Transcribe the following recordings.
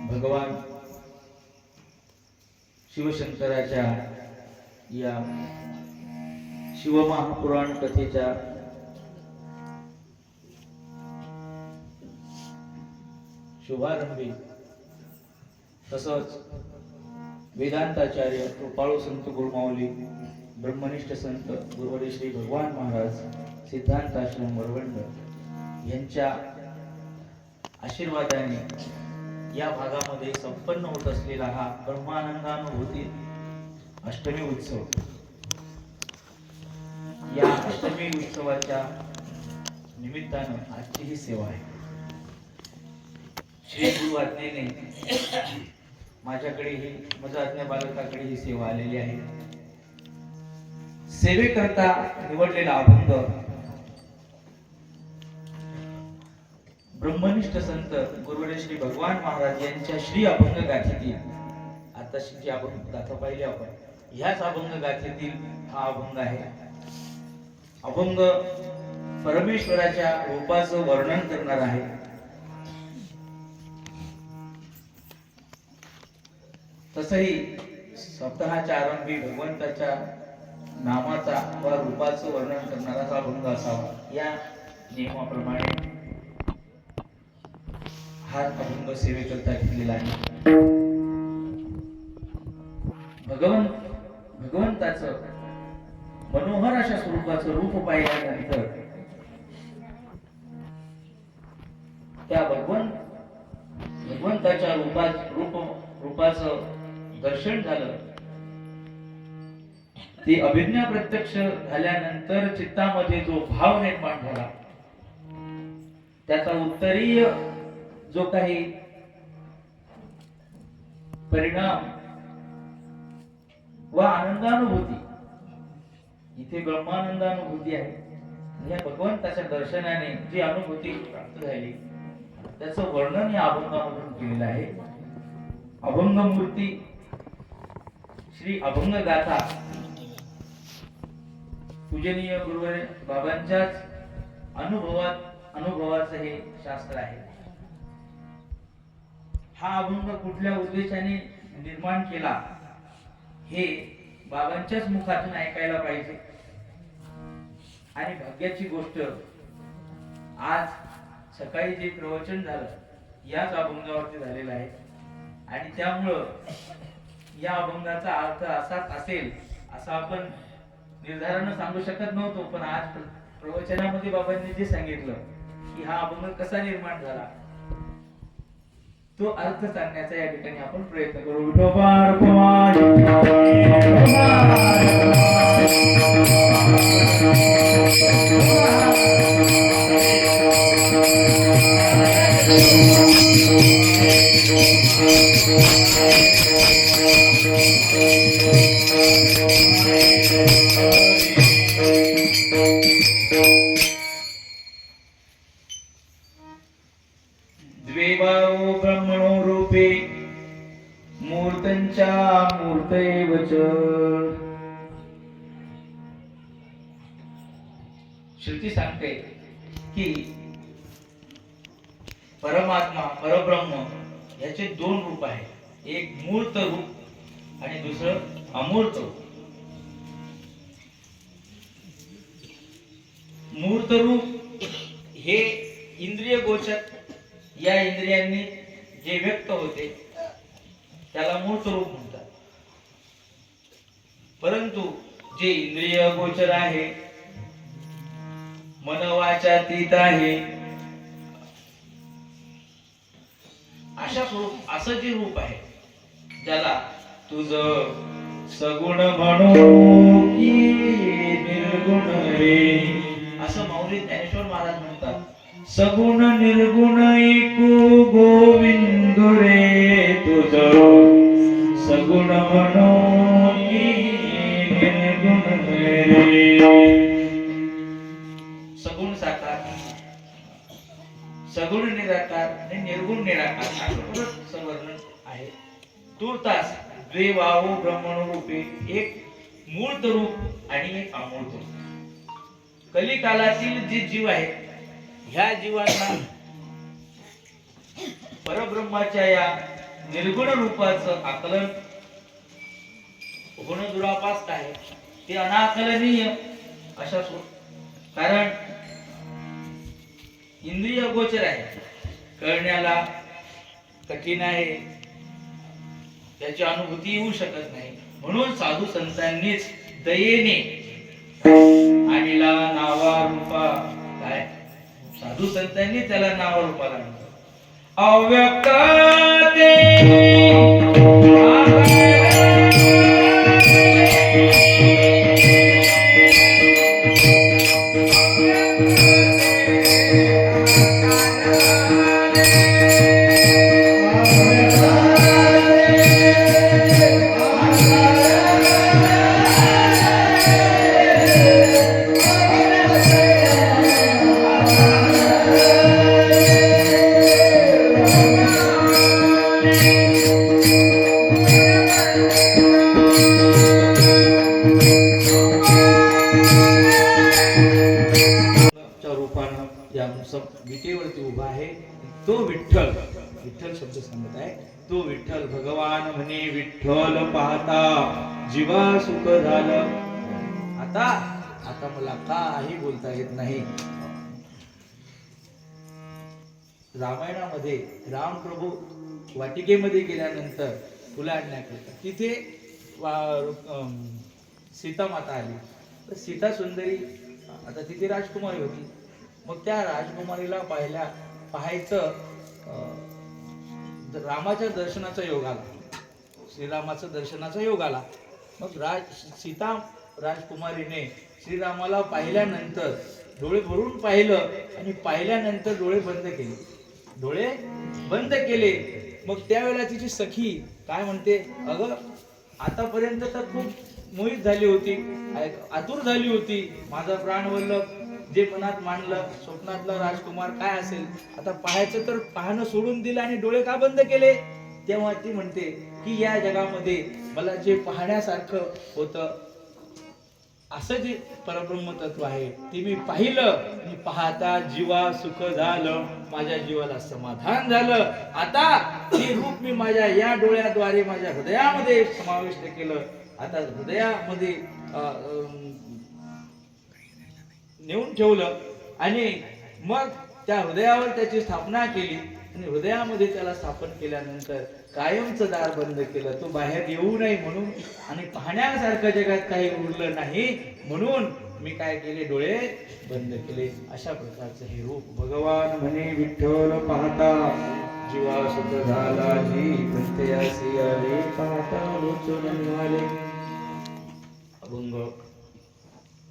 भगवान शिवशंकराच्या या शिवमहापुराण कथेच्या शुभारंभी तसंच वेदांताचार्य कृपाळू संत गुरुमाऊली ब्रह्मनिष्ठ संत गुरुवर्य श्री भगवान महाराज सिद्धांताश्रम वरवंड यांच्या आशीर्वादाने या भागामध्ये संपन्न होत असलेला हा ब्रह्मानंदानुभूती अष्टमी उत्सव, या अष्टमी उत्सवाच्या निमित्तानं आजची ही सेवा आहे. श्री गुरु आज्ञेने माझ्याकडे ही माझ्या आज्ञा बालकाकडे ही सेवा आलेली आहे. सेवेकरता निवडलेला अभंग ब्रह्मनिष्ठ संत गुरुवर्य श्री भगवान महाराज यांच्या श्री अभंग गाथेतील, आता जी अभंग गाथा पाहिली आपण, ह्याच अभंग गाथेतील हा अभंग आहे. अभंग परमेश्वराच्या रूपाचं वर्णन करणार आहे. तसंही स्वतःच्या आरंभी भगवंताच्या नामाचा वा रूपाचं वर्णन करणारा हा अभंग असावा या नियमाप्रमाणे हा अभंग सेवेकरता घेतलेला आहे. भगवंताचं मनोहर अशा स्वरूपाचं रूप पाहिल्यानंतर त्या भगवंताच्या रूपाचं दर्शन झालं. ती अभिज्ञा प्रत्यक्ष झाल्यानंतर चित्तामध्ये जो भाव निर्माण झाला त्याचा उत्तरीय जो काही परिणाम व आनंदानुभूती, इथे ब्रह्मानंदानुभूती आहे, या भगवंताच्या दर्शनाने जी अनुभूती प्राप्त झाली त्याचं वर्णन या अभंगामधून केलेलं आहे. अभंग मूर्ती श्री अभंग गाथा पूजनीय गुरुवर बाबांच्याच अनुभवाचं हे शास्त्र आहे. हा अभंग कुठल्या उद्देशाने निर्माण केला हे बाबांच्याच मुखातून ऐकायला पाहिजे. आणि भाग्याची गोष्ट आज सकाळी जे प्रवचन झालं याच अभंगावरती झालेलं आहे आणि त्यामुळं या अभंगाचा अर्थ असाच असेल असं आपण निर्धारानं सांगू शकत नव्हतो. पण आज प्रवचनामध्ये बाबांनी जे सांगितलं की हा अभंग कसा निर्माण झाला तो अर्थ सांगण्याचा या ठिकाणी आपण प्रयत्न करू. द्वेभावो ब्रह्मणो रूपे मूर्तंचा मूर्तैवच. श्रुती सांगते की परमात्मा परब्रह्म याचे दोन रूप आहेत, एक मूर्त रूप आणि दुसरं अमूर्त रूप. मूर्त रूप हे इंद्रिय गोचर, या इंद्रियांनी जे व्यक्त होते त्याला मूर्त रूप म्हणतात. परंतु जे इंद्रिय गोचर आहे, मनवाचातीत आहे, असं जे रूप आहे ज्याला तुझ सगुण म्हणू की निर्गुण रे, असं माऊली ज्ञानेश्वर महाराज म्हणतात. सगुण निर्गुण एकू गोविंद रे, तुझ सगुण म्हणू की निर्गुण रे. सगुण साकार, सगुण निराकार आणि निर्गुण निराकार असं संवर्णन आहे. तूर्तास द्वेभावो ब्रह्मणो रूपे, एक मूर्त रूप आणि एक अमूर्त रूप. कलिकालातील जे जीव आहेत ह्या जीवांना परब्रह्माच्या या निर्गुण रूपाचं आकलन होणं दुरापास्त आहे, ते अनाकलनीय अशा कारण इंद्रिय गोचर आहे, कळण्याला कठीण आहे, त्याची अनुभूती येऊ शकत नाही. म्हणून साधू संतांनीच दयेने आणला नावा रूपा. काय साधू संतांनी त्याला नावा रूपाला अव्यक्त शब्द सांगत आहे. तो विठ्ठल भगवान म्हणे, विठ्ठल पाहता जीवा सुख झालं. आता मला काही बोलता येत नाही. रामायणामध्ये रामप्रभू वाटिकेमध्ये गेल्यानंतर फुलं आणण्याकरिता तिथे सीता माता आली. तर सीता सुंदरी, आता तिथे राजकुमारी होती. मग त्या राजकुमारीला पाहायचं रामाच्या दर्शनाचा योग आला, श्रीरामाचं दर्शनाचा योग आला. मग सीता राजकुमारीने श्रीरामाला पाहिल्यानंतर डोळे भरून पाहिलं आणि पाहिल्यानंतर डोळे बंद केले. मग त्यावेळेला तिची सखी काय म्हणते, अगं आतापर्यंत तर खूप मोहित झाली होती, आतुर झाली होती, माझा प्राणवल्लभ जे मनात मांडलं स्वप्नातला राजकुमार काय असेल, आता पाहायचं तर पाहणं सोडून दिलं आणि डोळे का बंद केले. तेव्हा ती म्हणते की या जगामध्ये मला जे पाहण्यासारखं होतं असं जे परब्रह्म तत्व आहे ते मी पाहिलं आणि पाहता जीवा सुख झालं, माझ्या जीवाला समाधान झालं. आता ते रूप मी माझ्या या डोळ्याद्वारे माझ्या हृदयामध्ये समाविष्ट केलं. आता हृदयामध्ये नेऊन ठेवलं आणि मग त्या हृदयावर त्याची स्थापना केली आणि हृदयामध्ये त्याला स्थापन केल्यानंतर कायमचं दार बंद केलं. तो बाहेर येऊ नये म्हणून आणि पाहण्यासारखं जगात काही उरलं नाही म्हणून मी काय केले, डोळे बंद केले. अशा प्रकारचं हे रूप भगवान म्हणे, विठ्ठल पाहता जीवा सुख झाला, जी प्रत्ययासी आले पाहता लोचन निघाले. अभंग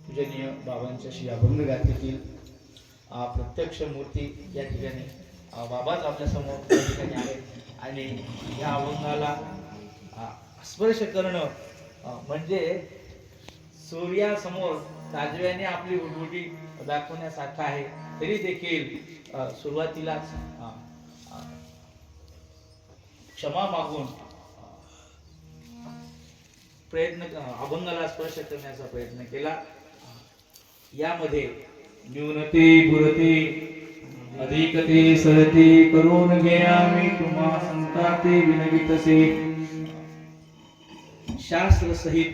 पूजनीय बाबांच्या श्री अभंग गाथेतील प्रत्यक्ष मूर्ती या ठिकाणी बाबाच आपल्या समोर या ठिकाणी आहेत आणि या अभंगाला स्पर्श करणं म्हणजे सूर्यासमोर काजव्याने आपली हुडहुडी दाखवण्यासारखं आहे. तरी देखील सुरुवातीलाच क्षमा मागून अभंगाला स्पर्श करण्याचा प्रयत्न केला. यामध्ये न्यूनते पुरते अधिकते सरते करून घ्या मी तुम्हा संताते विनवितसे. शास्त्र सहित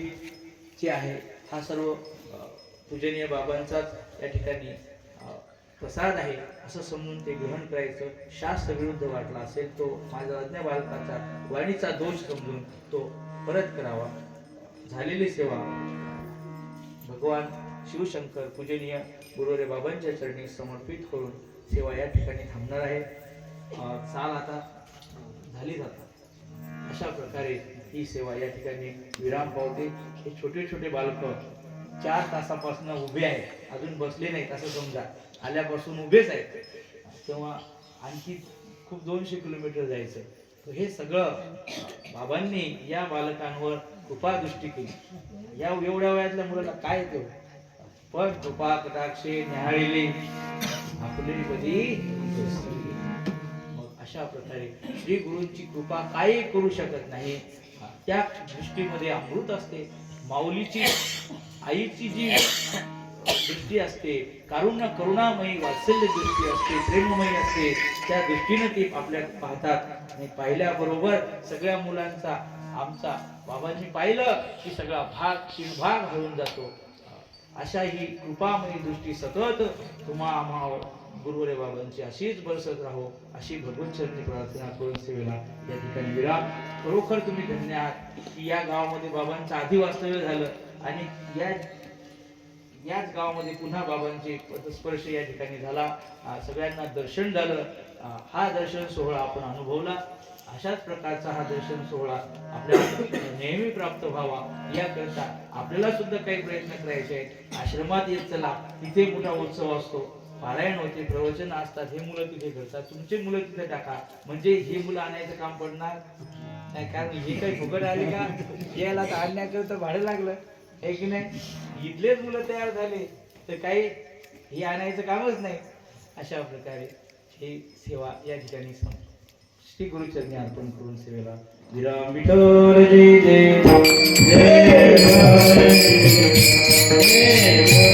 जे आहे हा सर्व पूजनीय बाबांचाच या ठिकाणी प्रसाद आहे असं समजून ते ग्रहण करायचं. शास्त्र विरुद्ध वाटला असेल तो माझा अज्ञा बालकाचा वाणीचा दोष समजून तो परत करावा. झालेली सेवा भगवान शिवशंकर पूजनीय गुरुरे बाबांच्या चरणी समर्पित करून सेवा या ठिकाणी थांबणार आहे. चाल आता झाली जातात अशा प्रकारे ही सेवा या ठिकाणी विराम पावते. हे छोटे छोटे बालक 4 तासापासून उभे आहेत, अजून बसले नाहीत असं समजा, आल्यापासून उभेच आहेत. तेव्हा आणखी खूप 200 किलोमीटर जायचं. तर हे सगळं बाबांनी या बालकांवर कृपा दृष्टी केली. या एवढ्या वयातल्या मुलाला काय येतो, पण कृपा कटाक्षे न्याहाळिले आपले कधी. मग अशा प्रकारे श्री गुरूंची कृपा काही करू शकत नाही. त्या दृष्टीमध्ये अमृत असते. माऊलीची आईची जी दृष्टी असते, करुणामयी वात्सल्य दृष्टी असते, प्रेममयी असते, त्या दृष्टीने ते आपल्या पाहतात आणि पाहिल्याबरोबर सगळ्या मुलांचा आमचा बाबांनी पाहिलं की सगळा भाग हळून जातो. अशा ही कृपामयी दृष्टी सतत तुम्हा गुरुवरे बाबांची अशीच बरसत राहो अशी भगवत चरणी प्रार्थना करून सेवेला या ठिकाणी विराम. खरोखर तुम्ही धन्य आहात की या गावामध्ये बाबांचं आधी वास्तव्य झालं आणि याच गावामध्ये पुन्हा बाबांचे पदस्पर्श या ठिकाणी झाला. सगळ्यांना दर्शन झालं. हा दर्शन सोहळा आपण अनुभवला. अशाच प्रकारचा हा दर्शन सोहळा आपल्याला नेहमी प्राप्त व्हावा याकरता आपल्याला सुद्धा काही प्रयत्न करायचे आहेत. आश्रमात येत चला, तिथे मोठा उत्सव असतो, पारायण होते, प्रवचन असतात. हे मुलं तिथे घडतात, तुमचे मुलं तिथे टाका, म्हणजे हे मुलं आणायचं काम पडणार नाही. कारण हे काही फुकट आले का, यायला तर आणण्याकरता भाडं लागलं आहे की नाही. इथलेच मुलं तयार झाले तर काही हे आणायचं कामच नाही. अशा प्रकारे ही सेवा या ठिकाणी श्री गुरुचरणी अर्पण करून सेवेला विराम. विठ्ठल जय जय जय जय